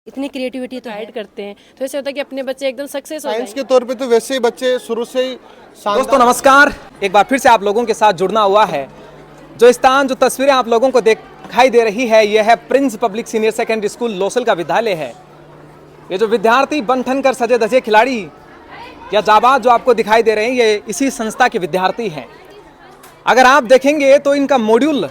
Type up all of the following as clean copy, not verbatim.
इतनी क्रिएटिविटी तो ऐड करते हैं, तो ऐसे होता है कि अपने बच्चे एकदम सक्सेस हो साइंस जाएंगे। के तौर पे तो वैसे ही बच्चे शुरू से ही दोस्तों नमस्कार, एक बार फिर से आप लोगों के साथ जुड़ना हुआ है। जो तस्वीरें आप लोगों को दिखाई दे रही है, यह है Prince public senior secondary school Losal का विद्यालय है। ये जो विद्यार्थी बन ठन कर सजे धजे खिलाड़ी या जाबाज जो आपको दिखाई दे रहे हैं, ये इसी संस्था के विद्यार्थी हैं। अगर आप देखेंगे तो इनका मॉड्यूल,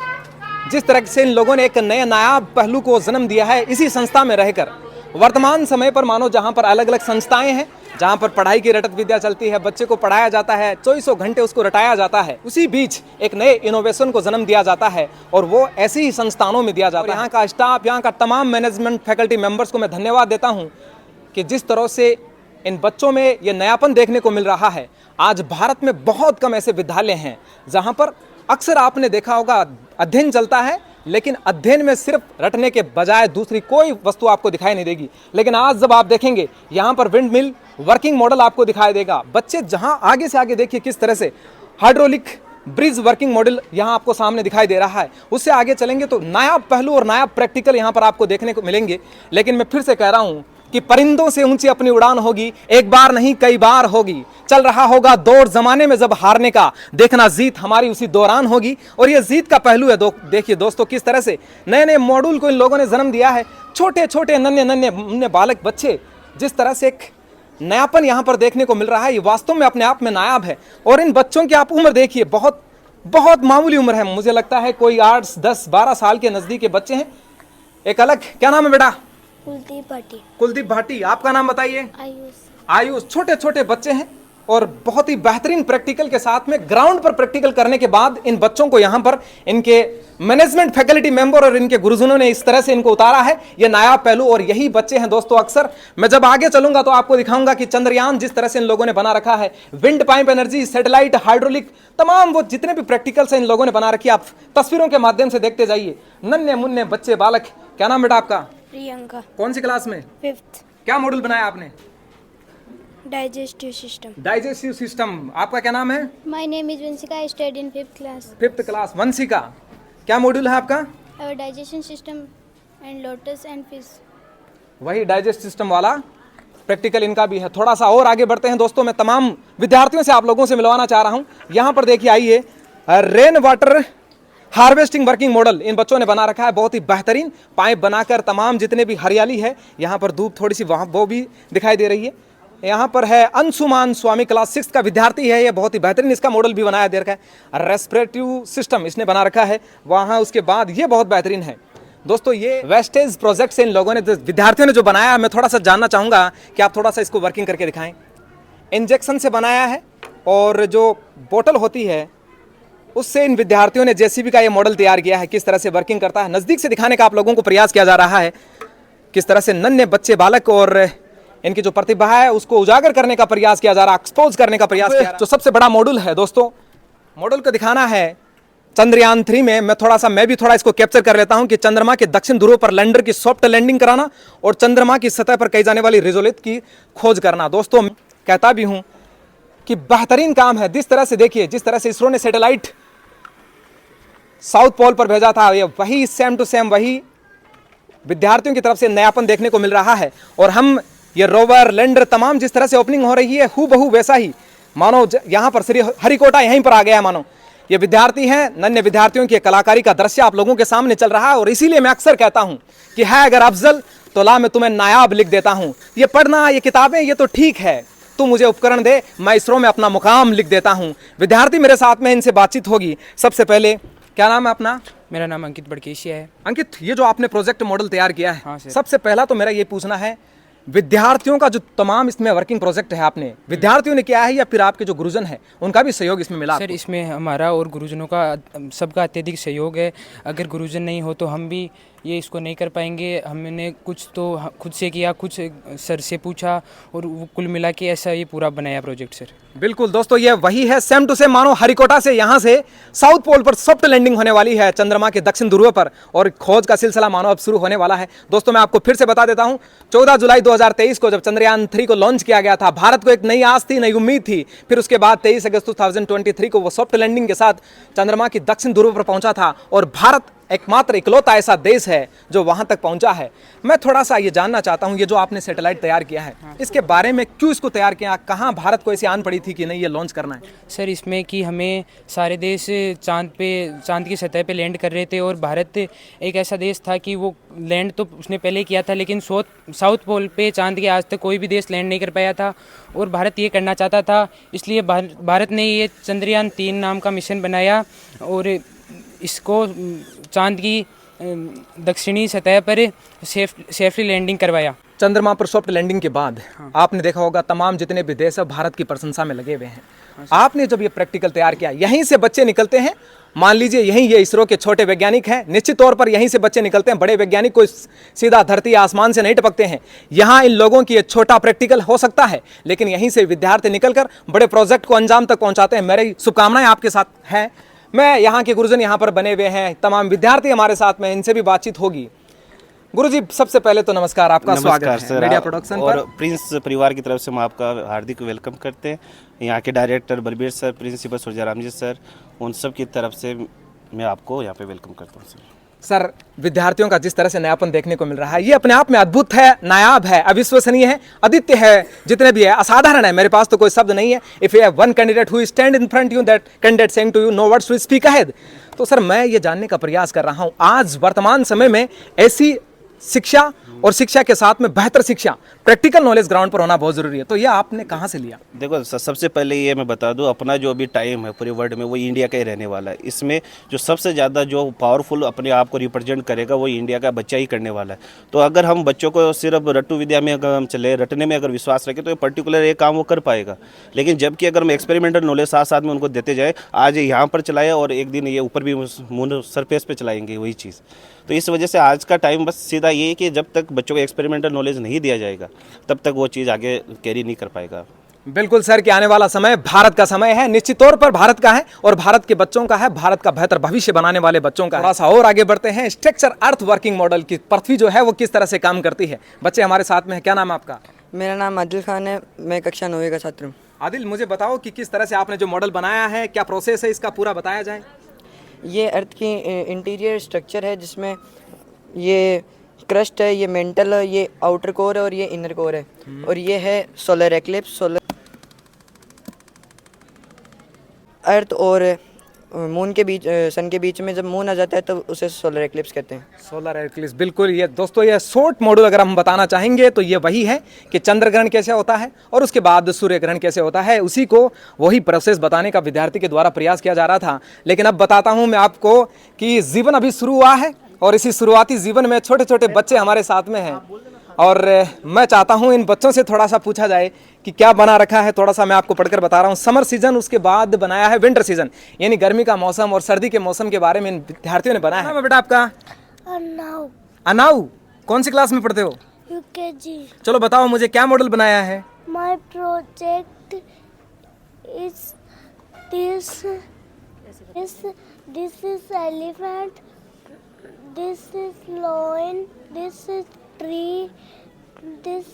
जिस तरह से इन लोगों ने एक नए नायाब पहलू को जन्म दिया है इसी संस्था में रहकर। वर्तमान समय पर मानो जहां पर अलग अलग संस्थाएं हैं, जहां पर पढ़ाई की रटत विद्या चलती है, बच्चे को पढ़ाया जाता है, चौबीसों घंटे उसको रटाया जाता है, उसी बीच एक नए इनोवेशन को जन्म दिया जाता है और वो ऐसी ही संस्थानों में दिया जाता है। यहाँ का स्टाफ, यहाँ का तमाम मैनेजमेंट फैकल्टी मेंबर्स को मैं धन्यवाद देता हूँ कि जिस तरह से इन बच्चों में ये नयापन देखने को मिल रहा है। आज भारत में बहुत कम ऐसे विद्यालय हैं जहाँ पर अक्सर आपने देखा होगा अध्ययन चलता है, लेकिन अध्ययन में सिर्फ रटने के बजाय दूसरी कोई वस्तु आपको दिखाई नहीं देगी। लेकिन आज जब आप देखेंगे यहाँ पर विंड मिल वर्किंग मॉडल आपको दिखाई देगा। बच्चे जहाँ आगे से आगे देखिए किस तरह से हाइड्रोलिक ब्रिज वर्किंग मॉडल यहाँ आपको सामने दिखाई दे रहा है। उससे आगे चलेंगे तो नायाब पहलू और नायाब प्रैक्टिकल यहाँ पर आपको देखने को मिलेंगे। लेकिन मैं फिर से कह रहा हूँ कि परिंदों से ऊंची अपनी उड़ान होगी, एक बार नहीं कई बार होगी। चल रहा होगा दौर जमाने में जब हारने का, देखना जीत हमारी उसी दौरान होगी। और ये जीत का पहलू है। देखिए दोस्तों किस तरह से नए नए मॉड्यूल को इन लोगों ने जन्म दिया है। छोटे छोटे नन्हे नन्हे बालक बच्चे, जिस तरह से एक नयापन यहाँ पर देखने को मिल रहा है, ये वास्तव में अपने आप में नायाब है। और इन बच्चों की आप उम्र देखिए, बहुत बहुत मामूली उम्र है। मुझे लगता है कोई 8, 10, 12 साल के नजदीक के बच्चे हैं। एक अलग, क्या नाम है बेटा? कुलदीप भाटी। आपका नाम बताइए? आयुष। छोटे छोटे बच्चे हैं और बहुत ही बेहतरीन प्रैक्टिकल के साथ में ग्राउंड पर प्रैक्टिकल करने के बाद इन बच्चों को यहाँ पर इनके मैनेजमेंट फैकल्टी मेंबर और इनके गुरुजनों ने इस तरह से इनको उतारा है। ये नायाब पहलू और यही बच्चे हैं दोस्तों। अक्सर मैं जब आगे चलूंगा तो आपको दिखाऊंगा कि चंद्रयान जिस तरह से इन लोगों ने बना रखा है, wind pipe energy, satellite, hydraulic, तमाम वो जितने भी प्रैक्टिकल्स इन लोगों ने बना रखी है, आप तस्वीरों के माध्यम से देखते जाइए। नन्हे मुन्ने बच्चे, बालक। क्या नाम बेटा आपका? प्रियंका। कौन सी क्लास में? 5th। क्या मॉडल बनाया आपने? Digestive system. Digestive system. आपका क्या नाम है? My name is Vanshika, I study in 5th class. 5th class. Vanshika, क्या मॉड्यूल है आपका? Our digestion system and lotus and fish. वही डाइजेस्ट सिस्टम वाला प्रैक्टिकल इनका भी है। थोड़ा सा और आगे बढ़ते हैं दोस्तों। मैं तमाम विद्यार्थियों से आप लोगों से मिलवाना चाह रहा हूँ। यहाँ पर देखिए, आइए, rain water harvesting working model इन बच्चों ने बना रखा है। बहुत ही बेहतरीन पाइप बनाकर तमाम जितने भी हरियाली है, यहाँ पर धूप थोड़ी सी वहाँ वो भी दिखाई दे रही है। यहाँ पर है अंशुमान स्वामी, क्लास 6 का विद्यार्थी है। ये बहुत ही बेहतरीन इसका मॉडल भी बनाया दे रखा है। रेस्पिरेटिव सिस्टम इसने बना रखा है वहाँ। उसके बाद ये बहुत बेहतरीन है दोस्तों। ये वेस्टेज प्रोजेक्ट से इन लोगों ने, विद्यार्थियों ने जो बनाया है, मैं थोड़ा सा जानना चाहूँगा कि आप थोड़ा सा इसको वर्किंग करके दिखाएं। इंजेक्शन से बनाया है और जो बोतल होती है उससे इन विद्यार्थियों ने जेसीबी का ये मॉडल तैयार किया है। किस तरह से वर्किंग करता है नज़दीक से दिखाने का आप लोगों को प्रयास किया जा रहा है। किस तरह से नन्हे बच्चे, बालक और इनकी जो प्रतिभा है उसको उजागर करने का प्रयास किया जा रहा है, एक्सपोज करने का प्रयास किया जा रहा है। जो सबसे बड़ा मॉड्यूल है दोस्तों, मॉडल को दिखाना है चंद्रयान 3 में। मैं भी थोड़ा इसको कैप्चर कर लेता हूं कि चंद्रमा के दक्षिण ध्रुव पर लैंडर की सॉफ्ट लैंडिंग कराना और चंद्रमा की सतह पर कही जाने वाली रिजोलिथ की खोज करना। दोस्तों कहता भी हूं कि बेहतरीन काम है। जिस तरह से देखिए, जिस तरह से इसरो ने सैटेलाइट साउथ पोल पर भेजा था, ये वही सेम टू सेम वही विद्यार्थियों की तरफ से नयापन देखने को मिल रहा है। और हम ये रोवर, लैंडर, तमाम जिस तरह से ओपनिंग हो रही है, हूबहू वैसा ही मानो यहाँ पर श्री हरिकोटा यहीं पर आ गया है। मानो ये विद्यार्थी हैं, नन्हे विद्यार्थियों की कलाकारी का दृश्य आप लोगों के सामने चल रहा है। और इसीलिए मैं अक्सर कहता हूँ कि है अगर अफजल तो ला मैं तुम्हें नायाब लिख देता हूँ। ये पढ़ना, ये किताबें, ये तो ठीक है, तू मुझे उपकरण दे, मैं इसरो में अपना मुकाम लिख देता हूँ। विद्यार्थी मेरे साथ में, इनसे बातचीत होगी। सबसे पहले क्या नाम है अपना? मेरा नाम अंकित बड़केशिया है। अंकित, ये जो आपने प्रोजेक्ट मॉडल तैयार किया है, हाँ सर। सबसे पहला तो मेरा ये पूछना है, विद्यार्थियों का जो तमाम इसमें वर्किंग प्रोजेक्ट है आपने विद्यार्थियों ने किया है या फिर आपके जो गुरुजन है उनका भी सहयोग इसमें मिला? सर इसमें हमारा और गुरुजनों का सबका अत्यधिक सहयोग है। अगर गुरुजन नहीं हो तो हम भी ये इसको नहीं कर पाएंगे। हमने कुछ तो खुद से किया, कुछ सर से पूछा और वो कुल मिला के ऐसा ये पूरा बनाया प्रोजेक्ट सर। बिल्कुल दोस्तों, ये वही है सेम टू सेम। मानो हरिकोटा से यहाँ से साउथ पोल पर सॉफ्ट लैंडिंग होने वाली है, चंद्रमा के दक्षिण ध्रुव पर, और खोज का सिलसिला मानो अब शुरू होने वाला है। दोस्तों मैं आपको फिर से बता देता हूँ, 14 जुलाई 2023 को जब चंद्रयान 3 को लॉन्च किया गया था, भारत को एक नई आस थी, नई उम्मीद थी। फिर उसके बाद 23 अगस्त 2023 को वो सॉफ्ट लैंडिंग के साथ चंद्रमा की दक्षिण ध्रुव पर पहुंचा था और भारत एकमात्र इकलौता ऐसा देश है जो वहां तक पहुंचा है। मैं थोड़ा सा ये जानना चाहता हूं, ये जो आपने सैटेलाइट तैयार किया है, इसके बारे में क्यों इसको तैयार किया, कहाँ भारत को ऐसी आन पड़ी थी कि नहीं ये लॉन्च करना है? सर इसमें कि हमें सारे देश चांद की सतह पे लैंड कर रहे थे और भारत एक ऐसा देश था कि वो लैंड तो उसने पहले किया था, लेकिन साउथ पोल पे चांद के आज तक कोई भी देश लैंड नहीं कर पाया था और भारत ये करना चाहता था। इसलिए भारत ने ये चंद्रयान 3 नाम का मिशन बनाया और इसको चांद की दक्षिणी सतह पर सेफली लैंडिंग करवाया। चंद्रमा पर सॉफ्ट लैंडिंग के बाद आपने देखा होगा तमाम जितने भी देश हैं भारत की प्रशंसा में लगे हुए हैं। आपने जब ये प्रैक्टिकल तैयार किया, यहीं से बच्चे निकलते हैं, मान लीजिए यहीं ये इसरो के छोटे वैज्ञानिक हैं, निश्चित तौर पर यहीं से बच्चे निकलते हैं, बड़े वैज्ञानिक कोई सीधा धरती आसमान से नहीं टपकते हैं। यहाँ इन लोगों की एक छोटा प्रैक्टिकल हो सकता है, लेकिन यहीं से विद्यार्थी निकलकर बड़े प्रोजेक्ट को अंजाम तक पहुंचाते हैं। मेरी शुभकामनाएं आपके साथ हैं। मैं यहाँ के गुरुजन यहाँ पर बने हुए हैं, तमाम विद्यार्थी हमारे साथ में, इनसे भी बातचीत होगी। गुरुजी सबसे पहले तो नमस्कार, आपका स्वागत है मीडिया प्रोडक्शन और पर। प्रिंस परिवार की तरफ से हम आपका हार्दिक वेलकम करते हैं। यहाँ के डायरेक्टर बलबीर सर, प्रिंसिपल सूर्याराम जी सर, उन सब की तरफ से मैं आपको यहाँ पे वेलकम करता हूँ सर, विद्यार्थियों का जिस तरह से नयापन देखने को मिल रहा है, ये अपने आप में अद्भुत है, नायाब है, अविश्वसनीय है, अद्वितीय है, जितने भी है असाधारण है। मेरे पास तो कोई शब्द नहीं है। If you have one candidate who stand in front you, that candidate saying to you no words to speak ahead. तो सर मैं ये जानने का प्रयास कर रहा हूँ, आज वर्तमान समय में ऐसी शिक्षा और शिक्षा के साथ में बेहतर शिक्षा, प्रैक्टिकल नॉलेज ग्राउंड पर होना बहुत जरूरी है, तो यह आपने कहाँ से लिया? देखो सबसे पहले ये मैं बता दूं, अपना जो अभी टाइम है पूरे वर्ल्ड में वो इंडिया का ही रहने वाला है। इसमें जो सबसे ज़्यादा जो पावरफुल अपने आप को रिप्रेजेंट करेगा वो इंडिया का बच्चा ही करने वाला है। तो अगर हम बच्चों को सिर्फ रट्टू विद्या में अगर हम चले, रटने में अगर विश्वास रखें तो ये पर्टिकुलर ये काम वो कर पाएगा। लेकिन जबकि अगर हम एक्सपेरिमेंटल नॉलेज साथ साथ में उनको देते जाए, आज यहाँ पर चलाए और एक दिन ये ऊपर भी मून सरफेस पर चलाएंगे वही चीज़। तो इस वजह से आज का टाइम बस सीधा ये है कि जब तक बच्चों को एक्सपेरिमेंटल नॉलेज नहीं दिया जाएगा तब तक वो चीज़ आगे कैरी नहीं कर पाएगा। बिल्कुल सर, कि आने वाला समय भारत का समय है, निश्चित तौर पर भारत का है और भारत के बच्चों का है, भारत का बेहतर भविष्य बनाने वाले बच्चों का। थोड़ा सा और आगे बढ़ते हैं, स्ट्रक्चर अर्थ वर्किंग मॉडल की पृथ्वी जो है वो किस तरह से काम करती है। बच्चे हमारे साथ में है, क्या नाम है आपका? मेरा नाम आदिल खान है, मैं कक्षा 9वीं का छात्र हूँ। आदिल, मुझे बताओ कि किस तरह से आपने जो मॉडल बनाया है, क्या प्रोसेस है इसका, पूरा बताया जाए। ये अर्थ की इंटीरियर स्ट्रक्चर है, जिसमें ये क्रस्ट है, ये मेंटल है, ये आउटर कोर है और ये इनर कोर है, और ये है सोलर एक्लिप्स। सोलर अर्थ और मून के बीच, सन के बीच में जब मून आ जाता है तो उसे सोलर एक्लिप्स कहते हैं। सोलर एक्लिप्स, बिल्कुल। ये दोस्तों ये शॉर्ट मॉड्यूल अगर हम बताना चाहेंगे तो ये वही है कि चंद्र ग्रहण कैसे होता है और उसके बाद सूर्य ग्रहण कैसे होता है, उसी को वही प्रोसेस बताने का विद्यार्थी के द्वारा प्रयास किया जा रहा था। लेकिन अब बताता हूँ मैं आपको कि जीवन अभी शुरू हुआ है और इसी शुरुआती जीवन में छोटे छोटे बच्चे हमारे साथ में हैं और मैं चाहता हूं इन बच्चों से थोड़ा सा पूछा जाए कि क्या बना रखा है। थोड़ा सा मैं आपको पढ़कर बता रहा हूं। समर सीजन, उसके बाद बनाया है विंटर सीजन, यानी गर्मी का मौसम और सर्दी के मौसम के बारे में इन विद्यार्थियों ने बनाया है। बेटा आपका? अनाउ अनाउ, कौन सी क्लास में पढ़ते हो? UKG। चलो बताओ मुझे, क्या मॉडल बनाया है? My project is this is elephant, this is lion, this is tree, this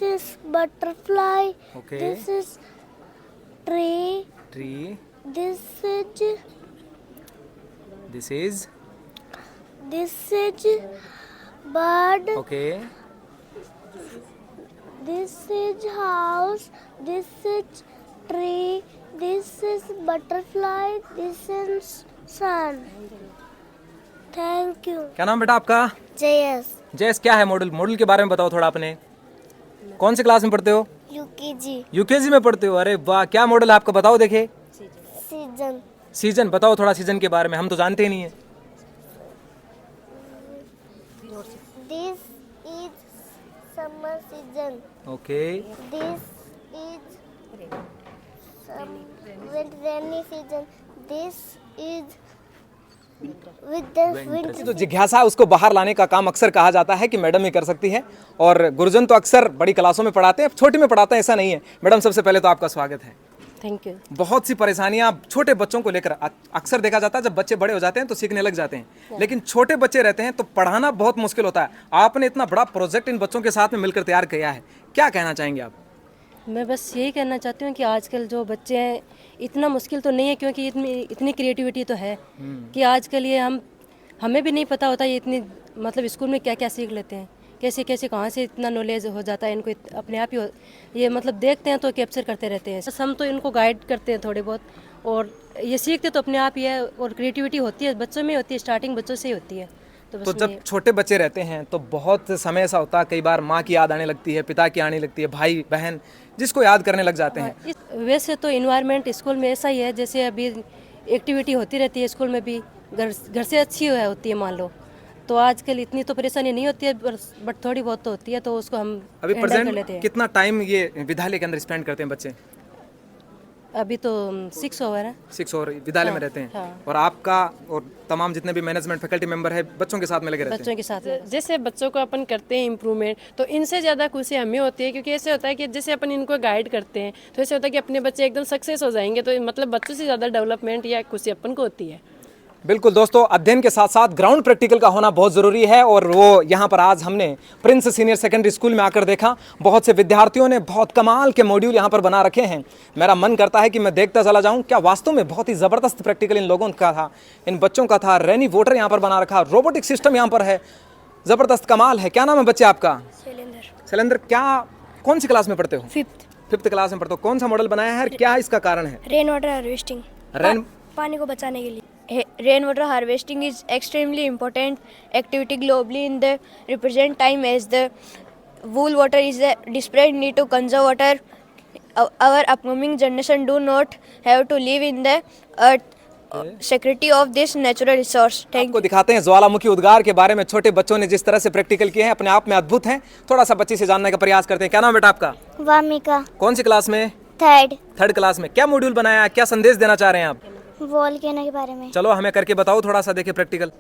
is butterfly, Okay. this is tree, tree, this is bird, okay, this is house, this is tree, this is butterfly, this is sun. Thank you. क्या नाम बेटा आपका? JS जयस, क्या है model? Model के बारे में बताओ थोड़ा अपने। कौन सी क्लास में पढ़ते हो? UKG यूकेजी में पढ़ते हो? अरे वाह, क्या मॉडल है आपका, बताओ देखे। season. सीजन बताओ थोड़ा, सीजन के बारे में, हम तो जानते ही नहीं है। This is summer season. Okay, This is rainy season. This is with the winter. की जो जिज्ञासा है उसको बाहर लाने का काम अक्सर कहा जाता है कि मैडम ही कर सकती है, और गुरुजन तो अक्सर बड़ी क्लासों में पढ़ाते हैं, छोटी में पढ़ाते हैं, ऐसा नहीं है। मैडम सबसे पहले तो आपका स्वागत है। Thank you. बहुत सी परेशानियां छोटे बच्चों को लेकर अक्सर देखा जाता है, जब बच्चे बड़े हो जाते हैं तो सीखने लग जाते हैं, लेकिन छोटे बच्चे रहते हैं तो पढ़ाना बहुत मुश्किल होता है। आपने इतना बड़ा प्रोजेक्ट इन बच्चों के साथ में मिलकर तैयार किया है, क्या कहना चाहेंगे आप? मैं बस यही कहना चाहती हूँ कि आजकल जो बच्चे हैं इतना मुश्किल तो नहीं है, क्योंकि इतनी क्रिएटिविटी तो है कि आजकल ये हमें भी नहीं पता होता ये इतनी मतलब स्कूल में क्या क्या सीख लेते हैं, कैसे कैसे कहाँ से इतना नॉलेज हो जाता है इनको, अपने आप ही ये मतलब देखते हैं तो कैप्चर करते रहते हैं। हम तो इनको गाइड करते हैं थोड़े बहुत, और ये सीखते तो अपने आप ही है, और क्रिएटिविटी होती है बच्चों में होती है, स्टार्टिंग बच्चों से ही होती है। तो जब छोटे बच्चे रहते हैं तो बहुत समय ऐसा होता है, कई बार माँ की याद आने लगती है, पिता की आने लगती है, भाई बहन जिसको याद करने लग जाते हैं। वैसे तो इन्वायरमेंट स्कूल में ऐसा ही है, जैसे अभी एक्टिविटी होती रहती है स्कूल में भी, घर से अच्छी होती है मान लो, तो आजकल इतनी तो परेशानी नहीं होती है, बट थोड़ी बहुत तो होती है, तो उसको हम अभी हैंडल कर लेते प्रेजेंट हैं। कितना टाइम ये विद्यालय के अंदर स्पेंड करते हैं बच्चे? अभी तो 6 ओवर है। 6 और विद्यालय में रहते हैं। हाँ। और आपका और तमाम जितने भी मैनेजमेंट फैकल्टी मेंबर है बच्चों के साथ में लगे रहते हैं। बच्चों के साथ में। जैसे बच्चों को अपन करते हैं इम्प्रूवमेंट, तो इनसे ज़्यादा खुशी हमें होती है, क्योंकि ऐसे होता है कि जैसे अपन इनको गाइड करते हैं तो ऐसे होता है कि अपने बच्चे एकदम सक्सेस हो जाएंगे, तो मतलब बच्चों से ज़्यादा डेवलपमेंट या खुशी अपन को होती है। बिल्कुल दोस्तों, अध्ययन के साथ साथ ग्राउंड प्रैक्टिकल का होना बहुत ज़रूरी है, और वो यहाँ पर आज हमने प्रिंस सीनियर सेकेंडरी स्कूल में आकर देखा। बहुत से विद्यार्थियों ने बहुत कमाल के मॉड्यूल यहाँ पर बना रखे हैं। मेरा मन करता है कि मैं देखता चला जाऊँ। क्या वास्तव में बहुत ही ज़बरदस्त प्रैक्टिकल इन लोगों का था, इन बच्चों का था। रेनी वाटर यहाँ पर बना रखा, रोबोटिक सिस्टम यहाँ पर है, ज़बरदस्त कमाल है। क्या नाम है बच्चे आपका? शैलेंद्र। क्या कौन सी क्लास में पढ़ते हो? 5th क्लास में पढ़ते हो। कौन सा मॉडल बनाया है, क्या इसका कारण है? रेन वाटर हार्वेस्टिंग, पानी को बचाने के लिए। Rainwater harvesting is extremely important activity globally in the present time, as the wool water is a desperate need to conserve water. Our upcoming generation do not have to live in the earth security of this natural resource. Thank को दिखाते हैं ज्वालामुखी उद्गार के बारे में। छोटे बच्चों ने जिस तरह से प्रैक्टिकल किए हैं अपने आप में अद्भुत हैं। थोड़ा सा बच्ची से जानने का प्रयास करते हैं। क्या नाम बेटा आपका? वामिका, कौन सी क्लास में? 3rd क्लास में। क्या मॉड्यूल बनाया, क्या संदेश देना चाह रहे हैं आप? वोल्केनो के बारे में। चलो हमें करके बताओ थोड़ा सा, देखिए प्रैक्टिकल।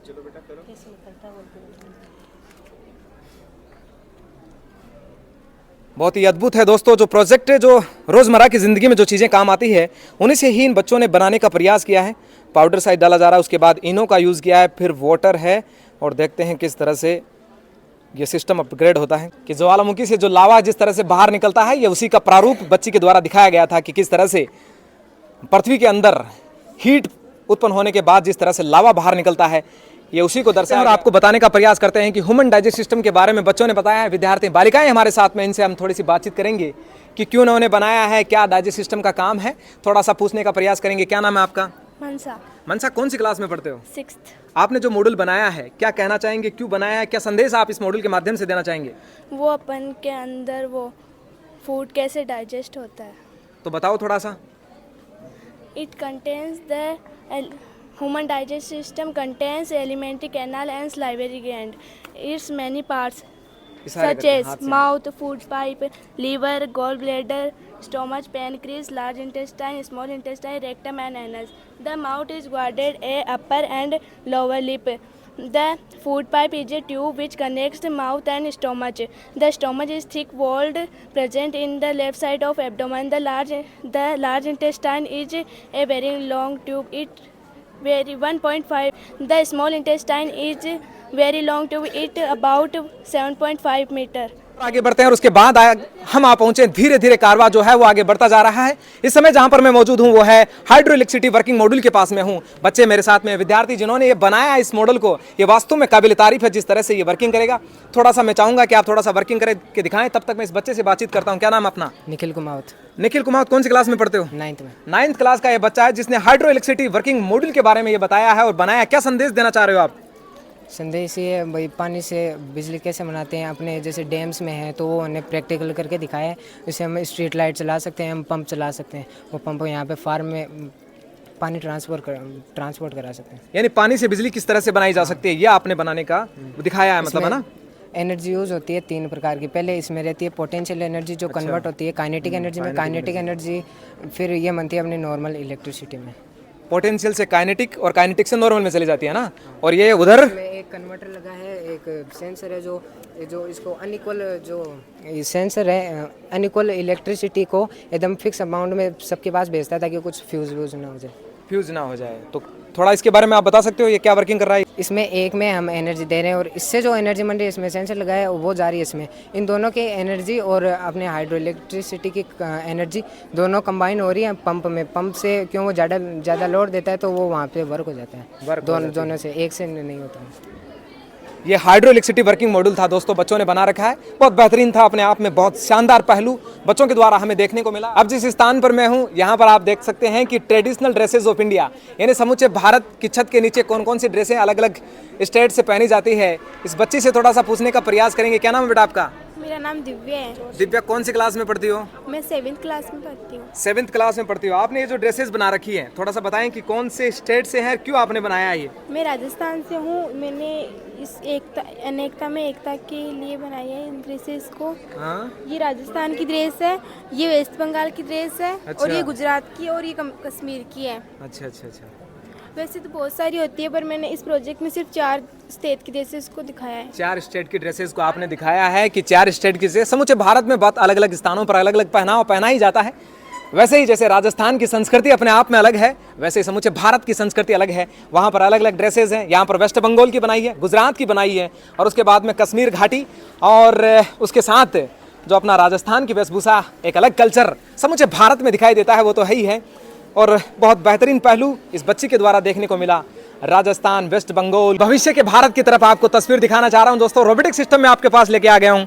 बहुत ही अद्भुत है दोस्तों। जो प्रोजेक्ट है, जो रोजमर्रा की जिंदगी में जो चीजें काम आती है, उन्हीं से ही इन बच्चों ने बनाने का प्रयास किया है। पाउडर साइड डाला जा रहा है, उसके बाद इनो का यूज किया है, फिर वाटर है, और देखते हैं किस तरह से ये सिस्टम अपग्रेड होता है कि ज्वालामुखी से जो लावा जिस तरह से बाहर निकलता है, ये उसी का प्रारूप बच्ची के द्वारा दिखाया गया था कि किस तरह से पृथ्वी के अंदर हीट उत्पन्न होने के बाद जिस तरह से लावा बाहर निकलता है, ये उसी को दर्शाया। और आपको बताने का प्रयास करते हैं कि ह्यूमन डाइजेस्ट सिस्टम के बारे में बच्चों ने बताया है। विद्यार्थी बालिकाएं हमारे साथ में, इनसे हम थोड़ी सी बातचीत करेंगे कि क्यों उन्होंने बनाया है, क्या डाइजेस्ट सिस्टम का काम है, थोड़ा सा पूछने का प्रयास करेंगे। क्या नाम है आपका? मनसा। कौन सी क्लास में पढ़ते हो? 6th। आपने जो मॉडल बनाया है, क्या कहना चाहेंगे, क्यों बनाया है, क्या संदेश आप इस मॉडल के माध्यम से देना चाहेंगे? वो अपन के अंदर वो फूड कैसे डाइजेस्ट होता है। तो बताओ थोड़ा सा। It contains the human digestive system contains alimentary canal and salivary gland. Its many parts such as mouth, food pipe, liver, gallbladder, stomach, pancreas, large intestine, small intestine, rectum and anus. The mouth is guarded a upper and lower lip. The food pipe is a tube which connects the mouth and stomach. The stomach is thick-walled, present in the left side of abdomen. The large intestine is a very long tube. It very 1.5. The small intestine is very long tube. It about 7.5 meter. आगे बढ़ते हैं और उसके बाद हम आ पहुंचे। धीरे धीरे कारवा जो है वो आगे बढ़ता जा रहा है। इस समय जहां पर मैं मौजूद हूं वो है हाइड्रो इलेक्ट्रिसिटी वर्किंग मॉड्यूल के पास में हूं। बच्चे मेरे साथ में, विद्यार्थी जिन्होंने ये बनाया इस मॉडल को, ये वास्तव में काबिल तारीफ है जिस तरह से ये वर्किंग करेगा। थोड़ा सा मैं चाहूंगा कि आप थोड़ा सा वर्किंग करके दिखाएं, तब तक मैं इस बच्चे से बातचीत करता हूँ। क्या नाम अपना? निखिल कुमावत। निखिल कुमावत, कौन सी क्लास में पढ़ते हो? 9th में। 9th क्लास का ये बच्चा है जिसने हाइड्रो इलेक्ट्रिसिटी वर्किंग मॉड्यूल के बारे में ये बताया है और बनाया। क्या संदेश देना चाह रहे हो आप? संदेश ये भाई, पानी से बिजली कैसे बनाते हैं, अपने जैसे डैम्स में है तो वो उन्हें प्रैक्टिकल करके दिखाया है। जैसे हम स्ट्रीट लाइट चला सकते हैं, हम पंप चला सकते हैं, वो पंप यहाँ पे फार्म में पानी ट्रांसपोर्ट करा सकते हैं। यानी पानी से बिजली किस तरह से बनाई जा सकती है, ये आपने बनाने का दिखाया है, मतलब है ना? एनर्जी यूज होती है 3 प्रकार की। पहले इसमें रहती है पोटेंशियल एनर्जी जो कन्वर्ट होती है काइनेटिक एनर्जी में, काइनेटिक एनर्जी फिर ये बनती है अपनी नॉर्मल इलेक्ट्रिसिटी में। पोटेंशियल से काइनेटिक और काइनेटिक से नॉर्मल में चली जाती है ना। और ये उधर एक कन्वर्टर लगा है, एक सेंसर है जो इसको अनइक्वल जो सेंसर है अनइक्वल इलेक्ट्रिसिटी को एकदम फिक्स अमाउंट में सबके पास भेजता है ताकि कुछ फ्यूज ना हो जाए। फ्यूज ना हो जाए। तो थोड़ा इसके बारे में आप बता सकते हो ये क्या वर्किंग कर रहा है? इसमें एक में हम एनर्जी दे रहे हैं और इससे जो एनर्जी बन रही है इसमें सेंसर लगाया है वो जा रही है इसमें। इन दोनों की एनर्जी और अपने हाइड्रो इलेक्ट्रिसिटी की एनर्जी दोनों कंबाइन हो रही है पंप में। पंप से क्यों वो ज़्यादा लोड देता है तो वो वहाँ पे वर्क हो जाता है। दोनों से, एक से नहीं होता। ये हाइड्रो इलेक्ट्रिसिटी वर्किंग मॉड्यूल था दोस्तों, बच्चों ने बना रखा है। बहुत बेहतरीन था, अपने आप में बहुत शानदार पहलू बच्चों के द्वारा हमें देखने को मिला। अब जिस स्थान पर मैं हूँ यहाँ पर आप देख सकते हैं कि ट्रेडिशनल ड्रेसेस ऑफ इंडिया, यानी समूचे भारत की छत के नीचे कौन कौन सी ड्रेसें अलग अलग स्टेट से पहनी जाती है, इस बच्ची से थोड़ा सा पूछने का प्रयास करेंगे। क्या नाम है बेटा आपका? मेरा नाम दिव्या है। दिव्या, कौन सी क्लास में पढ़ती हो? मैं 7th क्लास में पढ़ती हूँ। 7th क्लास में पढ़ती हो। आपने ये जो ड्रेसेस बना रखी हैं थोड़ा सा बताएं कि कौन से स्टेट से है, क्यों आपने बनाया है ये? मैं राजस्थान से हूँ। मैंने इस अनेकता में एकता के लिए बनाई है इन ड्रेसेस को। हाँ? ये राजस्थान की ड्रेस है, ये वेस्ट बंगाल की ड्रेस है, अच्छा। और ये गुजरात की और ये कश्मीर की है। अच्छा अच्छा अच्छा। वैसे तो बहुत सारी होती है पर मैंने इस प्रोजेक्ट में सिर्फ 4 स्टेट की ड्रेसेस को दिखाया है। 4 स्टेट की ड्रेसेस को आपने दिखाया है कि 4 स्टेट की ड्रेस समूचे भारत में बहुत अलग अलग स्थानों पर अलग अलग पहनावा पहना ही जाता है। वैसे ही जैसे राजस्थान की संस्कृति अपने आप में अलग है, वैसे ही समूचे भारत की संस्कृति अलग है। वहाँ पर अलग अलग ड्रेसेस हैं। यहाँ पर वेस्ट बंगाल की बनाई है, गुजरात की बनाई है, और उसके बाद में कश्मीर घाटी, और उसके साथ जो अपना राजस्थान की वेशभूषा, एक अलग कल्चर समूचे भारत में दिखाई देता है, वो तो है ही है। और बहुत बेहतरीन पहलू इस बच्ची के द्वारा देखने को मिला। राजस्थान, वेस्ट बंगाल, भविष्य के भारत की तरफ आपको तस्वीर दिखाना चाह रहा हूं दोस्तों। रोबोटिक सिस्टम में आपके पास लेके आ गया हूं,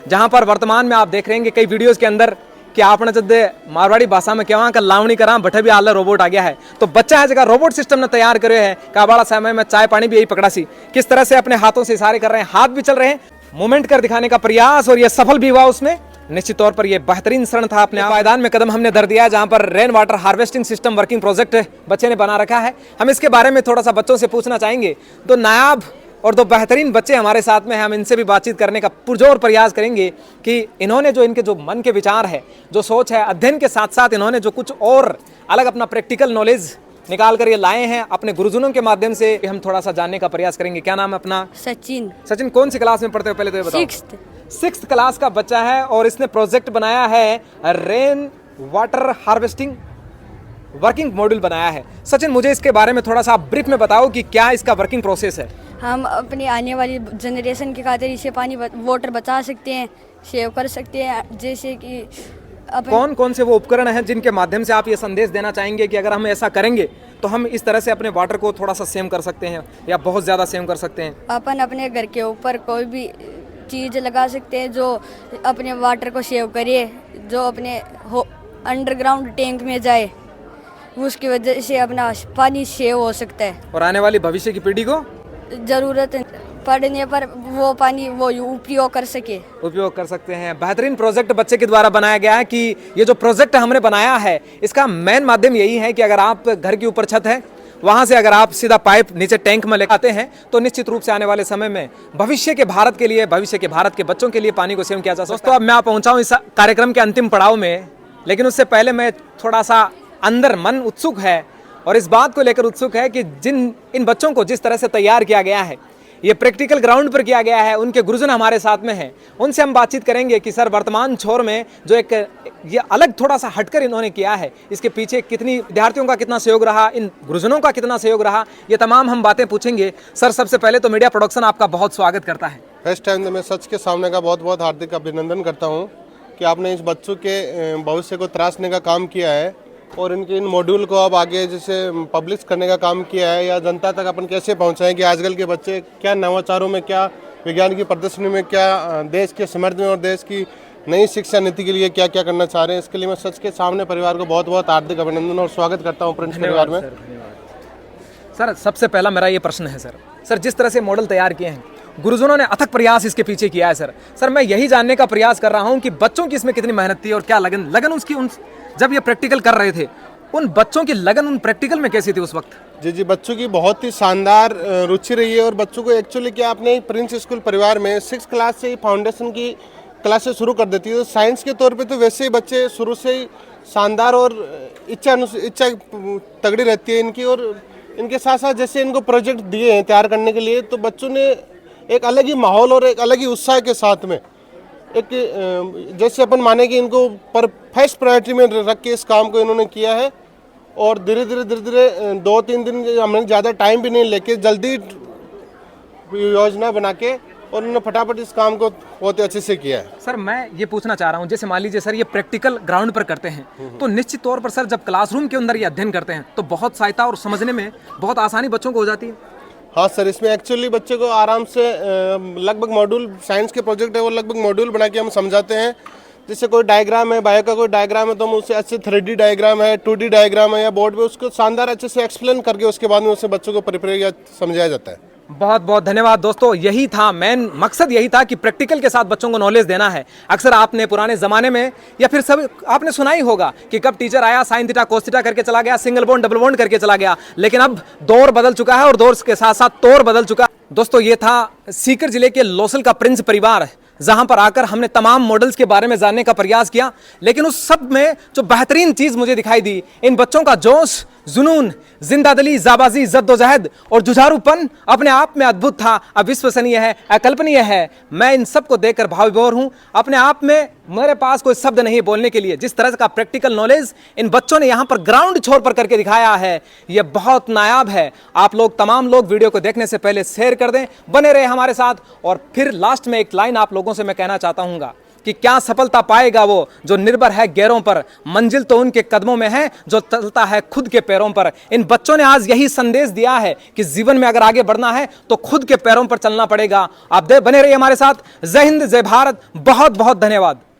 जहां पर वर्तमान में आप देख रहे हैं कई वीडियोस के अंदर कि आपने जब मारवाड़ी भाषा में क्या का लावणी करा बठे भी आला रोबोट आ गया है। तो बच्चा है जगह रोबोट सिस्टम ने तैयार करे है का बड़ा समय में चाय पानी भी यही पकड़ा सी, किस तरह से अपने हाथों से इशारे कर रहे हैं, हाथ भी चल रहे हैं, मूवमेंट कर दिखाने का प्रयास, और ये सफल भी हुआ उसमें। निश्चित तौर पर यह बेहतरीन क्षण था। अपने पायदान में कदम हमने धर दिया है, जहां पर rain water harvesting system working project बच्चे ने बना रखा है। हम इसके बारे में थोड़ा सा बच्चों से पूछना चाहेंगे। तो नायाब और 2 बेहतरीन बच्चे हमारे साथ में हैं, हम इनसे भी बातचीत करने का पुरजोर प्रयास करेंगे कि इन्होंने जो इनके जो मन के विचार है, जो सोच है, अध्ययन के साथ साथ इन्होंने जो कुछ और अलग अपना प्रैक्टिकल नॉलेज निकाल कर ये लाए हैं अपने गुरुजनों के माध्यम से, हम थोड़ा सा जानने का प्रयास करेंगे। क्या नाम है अपना? सचिन। सचिन, कौन सी क्लास में पढ़ते हो पहले तो ये बताओ? 6th क्लास का बच्चा है और इसने प्रोजेक्ट बनाया है rain water harvesting working module बनाया है। सचिन, मुझे इसके बारे में थोड़ा सा ब्रीफ में बताओ कि क्या इसका वर्किंग प्रोसेस है। हम अपनी आने वाली जनरेशन की खातिर इसे पानी वाटर बचा सकते हैं, सेव कर सकते हैं। जैसे कि कौन कौन से वो उपकरण हैं जिनके माध्यम से आप ये संदेश देना चाहेंगे कि अगर हम ऐसा करेंगे तो हम इस तरह से अपने वाटर को थोड़ा सा सेव कर सकते हैं या बहुत ज़्यादा सेव कर सकते हैं? अपन अपने घर के ऊपर कोई भी चीज़ लगा सकते हैं जो अपने वाटर को सेव करे, जो अपने अंडरग्राउंड टैंक में जाए, उसकी वजह से अपना पानी सेव हो सकता है। और आने वाली भविष्य की पीढ़ी को ज़रूरत पड़ने पर वो पानी वो उपयोग कर सकते हैं। बेहतरीन प्रोजेक्ट बच्चे के द्वारा बनाया गया है कि ये जो प्रोजेक्ट हमने बनाया है इसका मेन माध्यम यही है कि अगर आप घर के ऊपर छत है, वहां से अगर आप सीधा पाइप नीचे टैंक में लेकर आते हैं तो निश्चित रूप से आने वाले समय में भविष्य के भारत के लिए, भविष्य के भारत के बच्चों के लिए पानी को सेव किया जा सकता है। दोस्तों, अब मैं पहुंचा हूं इस कार्यक्रम के अंतिम पड़ाव में, लेकिन उससे पहले मैं थोड़ा सा अंदर मन उत्सुक है और इस बात को लेकर उत्सुक है कि इन बच्चों को जिस तरह से तैयार किया गया है, ये प्रैक्टिकल ग्राउंड पर किया गया है, उनके गुरुजन हमारे साथ में हैं, उनसे हम बातचीत करेंगे कि सर वर्तमान छोर में जो एक ये अलग थोड़ा सा हटकर इन्होंने किया है, इसके पीछे कितनी विद्यार्थियों का कितना सहयोग रहा, इन गुरुजनों का कितना सहयोग रहा, ये तमाम हम बातें पूछेंगे। सर, सबसे पहले तो मीडिया प्रोडक्शन आपका बहुत स्वागत करता है। फर्स्ट टाइम तो मैं सच के सामने का बहुत बहुत हार्दिक अभिनंदन करता हूँ कि आपने इस बच्चों के भविष्य को तराशने का काम किया है और इनके इन मॉड्यूल को अब आगे जैसे पब्लिश करने का काम किया है, या जनता तक अपन कैसे पहुंचाएं कि आजकल के बच्चे क्या नवाचारों में, क्या विज्ञान की प्रदर्शनी में, क्या देश के समृद्धि में और देश की नई शिक्षा नीति के लिए क्या क्या करना चाह रहे हैं। इसके लिए मैं सच के सामने परिवार को बहुत बहुत हार्दिक अभिनंदन और स्वागत करता हूँ प्रिंस परिवार में। सर, सबसे पहला मेरा ये प्रश्न है सर जिस तरह से मॉडल तैयार किए हैं, गुरुजनों ने अथक प्रयास इसके पीछे किया है सर मैं यही जानने का प्रयास कर रहा हूँ कि बच्चों की इसमें कितनी मेहनत थी और क्या लगन उसकी जब ये प्रैक्टिकल कर रहे थे, उन बच्चों की लगन उन प्रैक्टिकल में कैसी थी उस वक्त? जी, बच्चों की बहुत ही शानदार रुचि रही है और बच्चों को एक्चुअली क्या आपने प्रिंस स्कूल परिवार में 6th क्लास से ही फाउंडेशन की क्लासेस शुरू कर देती है। तो साइंस के तौर पे तो वैसे ही बच्चे शुरू से ही शानदार और इच्छा तगड़ी रहती है इनकी, और इनके साथ साथ जैसे इनको प्रोजेक्ट दिए हैं तैयार करने के लिए, तो बच्चों ने एक अलग ही माहौल और एक अलग ही उत्साह के साथ में एक जैसे अपन माने कि इनको पर फर्स्ट प्रायोरिटी में रख के इस काम को इन्होंने किया है और धीरे धीरे 2-3 दिन हमने ज़्यादा टाइम भी नहीं लेके जल्दी योजना बना के और उन्होंने फटाफट इस काम को बहुत अच्छे से किया है। सर मैं ये पूछना चाह रहा हूँ, जैसे मान लीजिए सर ये प्रैक्टिकल ग्राउंड पर करते हैं तो निश्चित तौर पर सर जब क्लासरूम के अंदर ये अध्ययन करते हैं तो बहुत सहायता और समझने में बहुत आसानी बच्चों को हो जाती है। हाँ सर, इसमें एक्चुअली बच्चे को आराम से लगभग मॉड्यूल, साइंस के प्रोजेक्ट है वो लगभग मॉड्यूल बना के हम समझाते हैं। जैसे कोई डायग्राम है, बायो का कोई डायग्राम है तो हम उसे अच्छे 3D डायग्राम है, 2D डायग्राम है या बोर्ड पे उसको शानदार अच्छे से एक्सप्लेन करके उसके बाद में उसे बच्चों को प्रिपेयर या समझाया जाता है। बहुत बहुत धन्यवाद दोस्तों, यही था मेन मकसद, यही था कि प्रैक्टिकल के साथ बच्चों को नॉलेज देना है। अक्सर आपने पुराने ज़माने में या फिर सब आपने सुना ही होगा कि कब टीचर आया साइन थीटा कोस थीटा करके चला गया, सिंगल बॉन्ड डबल बॉन्ड करके चला गया, लेकिन अब दौर बदल चुका है और दौर के साथ साथ तौर बदल चुका है। दोस्तों ये था सीकर जिले के लोसल का प्रिंस परिवार, जहां पर आकर हमने तमाम मॉडल्स के बारे में जानने का प्रयास किया, लेकिन उस सब में जो बेहतरीन चीज़ मुझे दिखाई दी, इन बच्चों का जोश, जुनून, जिंदादिली, जाबाजी, जद्दोजहद और जुझारूपन अपने आप में अद्भुत था, अविश्वसनीय है, अकल्पनीय है। मैं इन सब को देखकर भाव विभोर हूं। अपने आप में मेरे पास कोई शब्द नहीं बोलने के लिए। जिस तरह का प्रैक्टिकल नॉलेज इन बच्चों ने यहाँ पर ग्राउंड छोर पर करके दिखाया है, यह बहुत नायाब है। आप लोग तमाम लोग वीडियो को देखने से पहले शेयर कर दें, बने रहे हमारे साथ। और फिर लास्ट में एक लाइन आप लोगों से मैं कहना चाहता हूँ कि क्या सफलता पाएगा वो जो निर्भर है गैरों पर, मंजिल तो उनके कदमों में है जो चलता है खुद के पैरों पर। इन बच्चों ने आज यही संदेश दिया है कि जीवन में अगर आगे बढ़ना है तो खुद के पैरों पर चलना पड़ेगा। आप बने रहिए हमारे साथ। जय हिंद, जय भारत, बहुत बहुत धन्यवाद।